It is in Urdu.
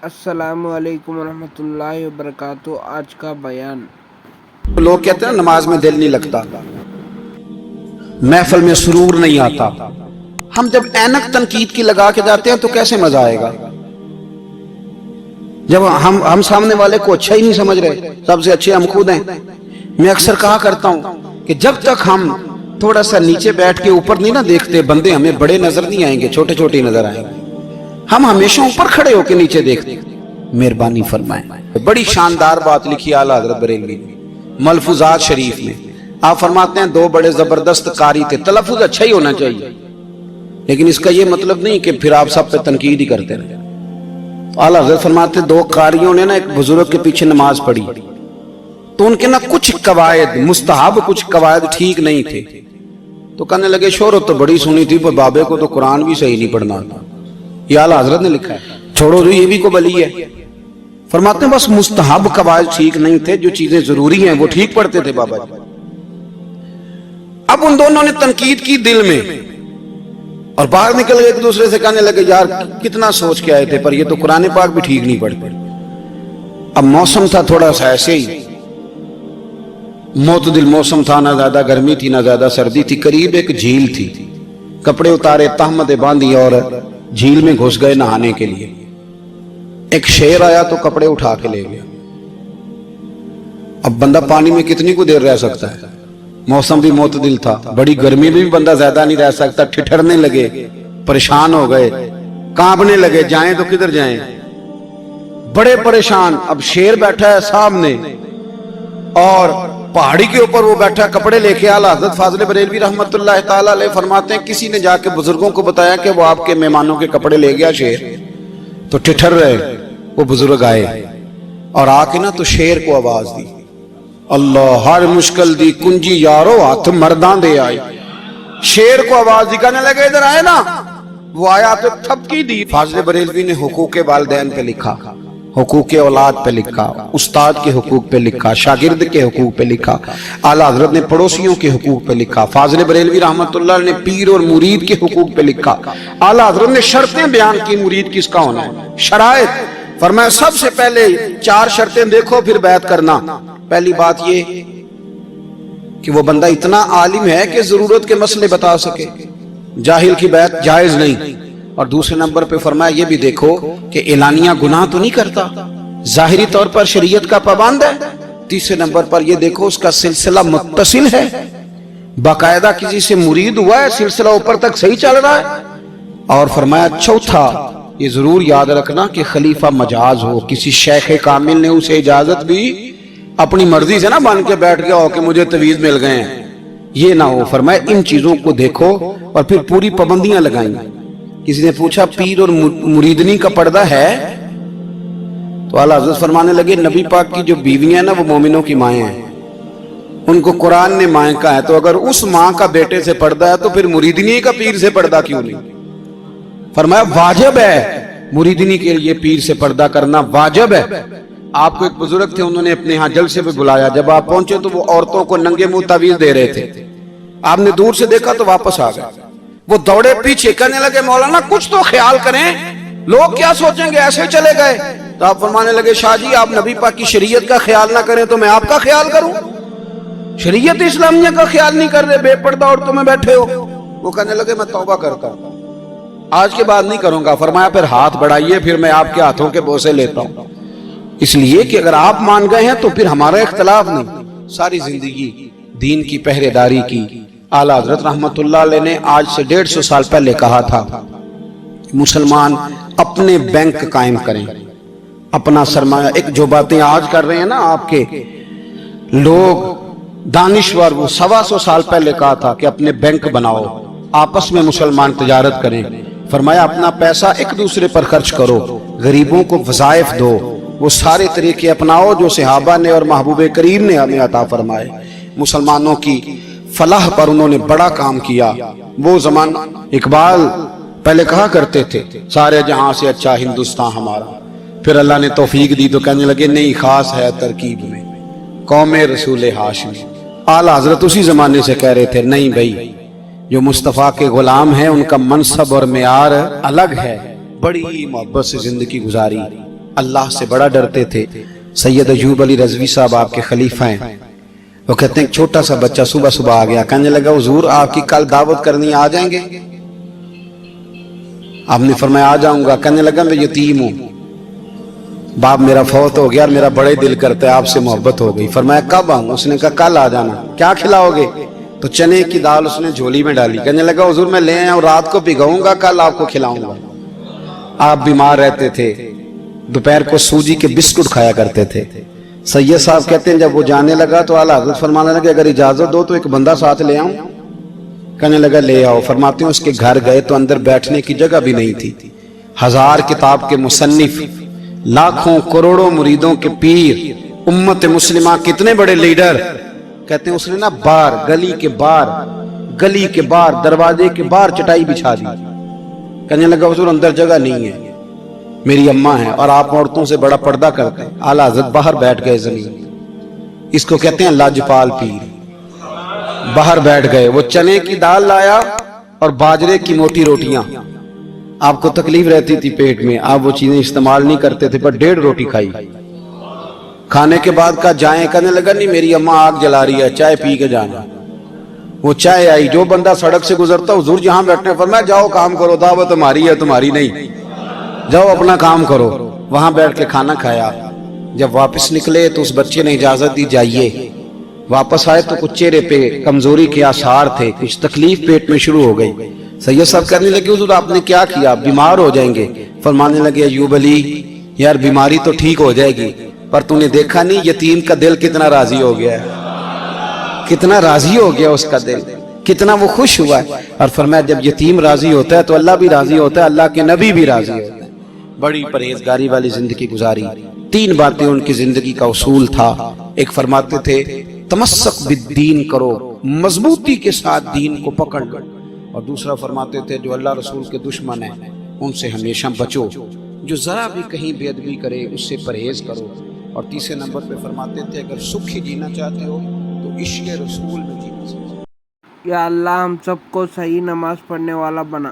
السلام علیکم ورحمۃ اللہ وبرکاتہ۔ آج کا بیان، لوگ کہتے ہیں نماز میں دل نہیں لگتا، محفل میں سرور نہیں آتا۔ ہم جب اینک تنقید کی لگا کے جاتے ہیں تو کیسے مزہ آئے گا؟ جب ہم سامنے والے کو اچھا ہی نہیں سمجھ رہے، سب سے اچھے ہم خود ہیں۔ میں اکثر کہا کرتا ہوں کہ جب تک ہم تھوڑا سا نیچے بیٹھ کے اوپر نہیں نہ دیکھتے، بندے ہمیں بڑے نظر نہیں آئیں گے، چھوٹے چھوٹے نظر آئیں گے۔ ہم ہمیشہ اوپر کھڑے ہو کے نیچے دیکھتے ہیں۔ مہربانی فرمائیں۔ بڑی شاندار بات لکھی اعلیٰ حضرت بریلوی نے ملفوظات شریف میں۔ آپ فرماتے ہیں دو بڑے زبردست قاری تھے، تلفظ اچھا ہی ہونا چاہیے، لیکن اس کا یہ مطلب نہیں کہ پھر آپ سب پہ تنقید ہی کرتے رہے۔ اعلیٰ حضرت فرماتے ہیں دو قاریوں نے نا ایک بزرگ کے پیچھے نماز پڑھی، تو ان کے نا کچھ قواعد مستحب، کچھ قواعد ٹھیک نہیں تھے، تو کہنے لگے شہرت تو بڑی سنی تھی پر بابے کو تو قرآن بھی صحیح نہیں پڑھنا تھا۔ یہ اعلیٰ حضرت نے لکھا ہے، چھوڑو جو یہ بھی کو بلی ہے۔ فرماتے ہیں بس مستحب قواعد ٹھیک نہیں تھے، جو چیزیں ضروری ہیں وہ ٹھیک پڑھتے تھے بابا جی۔ اب ان دونوں نے تنقید کی دل میں، اور باہر نکل گئے ایک دوسرے سے کہنے لگے یار کتنا سوچ کے آئے تھے، پر یہ تو قرآن پاک بھی ٹھیک نہیں پڑھتے۔ اب موسم تھا تھوڑا سا ایسے ہی معتدل موسم تھا، نہ زیادہ گرمی تھی نہ زیادہ سردی تھی، قریب ایک جھیل تھی۔ کپڑے اتارے، تہمدیں باندھی اور جھیل میں گھس گئے نہانے کے لیے۔ ایک شیر آیا تو کپڑے اٹھا کے لے گیا۔ اب بندہ پانی میں کتنی کو دیر رہ سکتا ہے؟ موسم بھی معتدل تھا، بڑی گرمی میں بھی بندہ زیادہ نہیں رہ سکتا۔ ٹھٹھرنے لگے، پریشان ہو گئے، کانپنے لگے، جائیں تو کدھر جائیں، بڑے پریشان۔ اب شیر بیٹھا ہے سامنے اور پہاڑی کے اوپر وہ بیٹھا کپڑے لے کے۔ اعلیٰ حضرت فاضل بریلوی رحمۃ اللہ تعالی علیہ فرماتے ہیں کسی نے جا کے بزرگوں کو بتایا کہ وہ آپ کے مہمانوں کے کپڑے لے گیا شیر، تو ٹھٹھر رہے۔ وہ بزرگ آئے اور آ کے نا تو شیر کو آواز دی، اللہ ہر مشکل دی کنجی یارو ہاتھ مردان دے آئی۔ شیر کو آواز دی، کہنے لگے ادھر آئے نا۔ وہ آیا تو تھپکی دی۔ فاضل بریلوی نے حقوق والدین پہ لکھا، حقوق اولاد پہ لکھا، استاد کے حقوق پہ لکھا، شاگرد کے حقوق پہ لکھا۔ اعلیٰ حضرت نے پڑوسیوں کے حقوق پہ لکھا۔ فاضل بریلوی رحمۃ اللہ نے پیر اور مرید کے حقوق پہ لکھا۔ اعلیٰ حضرت نے شرطیں بیان کی مرید کس کا ہونا ہے، شرائط۔ فرمایا سب سے پہلے 4 شرطیں دیکھو پھر بیعت کرنا۔ پہلی بات یہ کہ وہ بندہ اتنا عالم ہے کہ ضرورت کے مسئلے بتا سکے، جاہل کی بیعت جائز نہیں۔ اور دوسرے نمبر پہ فرمایا یہ بھی دیکھو کہ اعلانیہ گناہ تو نہیں کرتا، ظاہری طور پر شریعت کا پابند ہے۔ تیسرے نمبر پر یہ دیکھو اس کا سلسلہ متصل ہے، باقاعدہ کسی سے مرید ہوا ہے، سلسلہ اوپر تک صحیح چل رہا ہے۔ اور فرمایا چوتھا یہ ضرور یاد رکھنا کہ خلیفہ مجاز ہو، کسی شیخ کامل نے اسے اجازت بھی اپنی مرضی سے نہ بن کے بیٹھ گیا ہو کہ مجھے تویز مل گئے ہیں، یہ نہ ہو۔ فرمایا ان چیزوں کو دیکھو اور پھر پوری پابندیاں لگائیں۔ کسی نے پوچھا پیر اور مریدنی کا پردہ ہے؟ تو اعلیٰ حضرت فرمانے لگے نبی پاک کی جو بیویاں ہیں نا وہ مومنوں کی مائیں ہیں، ان کو قرآن نے مائیں کہا ہے، تو اگر اس ماں کا بیٹے سے پردہ ہے تو پھر مریدنی کا پیر سے پردہ کیوں نہیں؟ فرمایا واجب ہے مریدنی کے لیے پیر سے پردہ کرنا، واجب ہے۔ آپ کو ایک بزرگ تھے، انہوں نے اپنے ہاں جلسے پہ بلایا، جب آپ پہنچے تو وہ عورتوں کو ننگے منہ تعویذ دے رہے تھے۔ آپ نے دور سے دیکھا تو واپس آ گئے۔ وہ دوڑے پیچھے، کہنے لگے مولانا کچھ تو خیال کریں، لوگ کیا سوچیں گے، ایسے چلے گئے۔ تو آپ فرمانے لگے شاہ جی آپ نبی پاک کی شریعت کا خیال نہ کریں تو میں آپ کا خیال کروں؟ شریعت اسلامیہ کا خیال نہیں کر رہے، بے پردہ عورتوں میں بیٹھے ہو۔ وہ کہنے لگے میں توبہ کرتا ہوں، آج کے بعد نہیں کروں گا۔ فرمایا پھر ہاتھ بڑھائیے، پھر میں آپ کے ہاتھوں کے بوسے لیتا ہوں، اس لیے کہ اگر آپ مان گئے ہیں تو پھر ہمارا اختلاف نہیں۔ ساری زندگی دین کی پہرے داری کی۔ اعلیٰ حضرت رحمت اللہ علیہ نے آج سے 150 سال پہلے کہا تھا مسلمان اپنے بینک قائم کریں، اپنا سرمایہ۔ ایک جو باتیں آج کر رہے ہیں نا آپ کے لوگ دانشور، وہ 125 سال پہلے کہا تھا کہ اپنے بینک بناؤ، آپس میں مسلمان تجارت کریں۔ فرمایا اپنا پیسہ ایک دوسرے پر خرچ کرو، غریبوں کو وظائف دو، وہ سارے طریقے اپناؤ جو صحابہ نے اور محبوب کریم نے ہمیں عطا فرمائے۔ مسلمانوں کی فلاح پر انہوں نے بڑا کام کیا۔ وہ زمانہ اقبال پہلے کہا کرتے تھے سارے جہاں سے اچھا ہندوستان ہمارا، پھر اللہ نے توفیق دی تو کہنے لگے نہیں خاص ہے ترکیب میں قوم رسول ہاشمی۔ اعلیٰ حضرت اسی زمانے سے کہہ رہے تھے نہیں بھائی، جو مصطفیٰ کے غلام ہیں ان کا منصب اور معیار الگ ہے، بڑی محبت سے زندگی گزاری، اللہ سے بڑا ڈرتے تھے۔ سید ایوب علی رضوی صاحب آپ کے خلیفہ ہیں، وہ کہتے ہیں ایک چھوٹا سا بچہ صبح صبح آ گیا، کہنے لگا حضور آپ کی کل دعوت کرنی آ جائیں گے؟ آپ نے فرمایا آ جاؤں گا۔ کہنے لگا میں یتیم ہوں، باپ میرا فوت ہو گیا اور میرا بڑے دل کرتا ہے آپ سے محبت ہو گئی۔ فرمایا کب آؤں؟ اس نے کہا کل آ جانا۔ کیا کھلاؤ گے؟ تو چنے کی دال اس نے جھولی میں ڈالی۔ کہنے لگا حضور میں لے آیا ہوں، رات کو بھگاؤں گا، کل آپ کو کھلاؤں گا۔ آپ بیمار رہتے تھے، دوپہر کو سوجی کے بسکٹ کھایا کرتے تھے۔ سید صاحب کہتے ہیں جب وہ جانے لگا تو اعلیٰ حضرت فرمانے لگے اگر اجازت دو تو ایک بندہ ساتھ لے آؤں؟ کہنے لگا لے آؤ۔ فرماتے ہیں اس کے گھر گئے تو اندر بیٹھنے کی جگہ بھی نہیں تھی۔ 1000 کتاب کے مصنف، لاکھوں کروڑوں مریدوں کے پیر، امت مسلمہ کتنے بڑے لیڈر، کہتے ہیں اس نے نا باہر گلی کے باہر دروازے کے باہر چٹائی بچھا دی۔ کہنے لگا حضور اندر جگہ نہیں ہے، میری اماں ہے اور آپ عورتوں سے بڑا پردہ کرتے ہیں۔ اعلیٰ حضرت باہر بیٹھ گئے زمین، اس کو کہتے ہیں لاجپال پیر۔ باہر بیٹھ گئے، وہ چنے کی دال لایا اور باجرے کی موٹی روٹیاں۔ آپ کو تکلیف رہتی تھی پیٹ میں، آپ وہ چیزیں استعمال نہیں کرتے تھے، پر 1.5 روٹی کھائی۔ کھانے کے بعد کہا جائیں؟ کہنے لگا نہیں میری اماں آگ جلا رہی ہے، چائے پی کے جانا۔ وہ چائے آئی، جو بندہ سڑک سے گزرتا حضور جہاں بیٹھنے فرمایا جاؤ کام کرو، دعوت ہماری ہے تمہاری نہیں، جاؤ اپنا کام کرو۔ وہاں بیٹھ کے کھانا کھایا۔ جب واپس نکلے تو اس بچے نے اجازت دی جائیے۔ واپس آئے تو کچھ چہرے پہ کمزوری کے آثار تھے، کچھ تکلیف پیٹ میں شروع ہو گئی۔ سید صاحب کہنے لگے حضور آپ نے کیا کیا؟ بیمار ہو جائیں گے۔ فرمانے لگے ایوب علی یار بیماری تو ٹھیک ہو جائے گی، پر تو نے دیکھا نہیں یتیم کا دل کتنا راضی ہو گیا ہے، کتنا راضی ہو گیا اس کا دل، کتنا وہ خوش ہوا ہے۔ اور فرمایا جب یتیم راضی ہوتا ہے تو اللہ بھی راضی ہوتا ہے، اللہ کے نبی بھی راضی ہوتا ہے۔ بڑی پرہیزگاری والی زندگی گزاری۔ 3 باتیں ان کی زندگی کا اصول تھا۔ ایک فرماتے تھے تمسک بالدین کرو، مضبوطی کے ساتھ دین کو پکڑ لو، اور دوسرا فرماتے تھے جو اللہ رسول کے دشمن ہیں ان سے ہمیشہ بچو، جو ذرا بھی کہیں بے ادبی کرے اس سے پرہیز کرو، اور تیسرے نمبر پہ فرماتے تھے اگر سکھی جینا چاہتے ہو تو عشق رسول میں جینا چاہتے ہو۔ یا اللہ ہم سب کو صحیح نماز پڑھنے والا بنا۔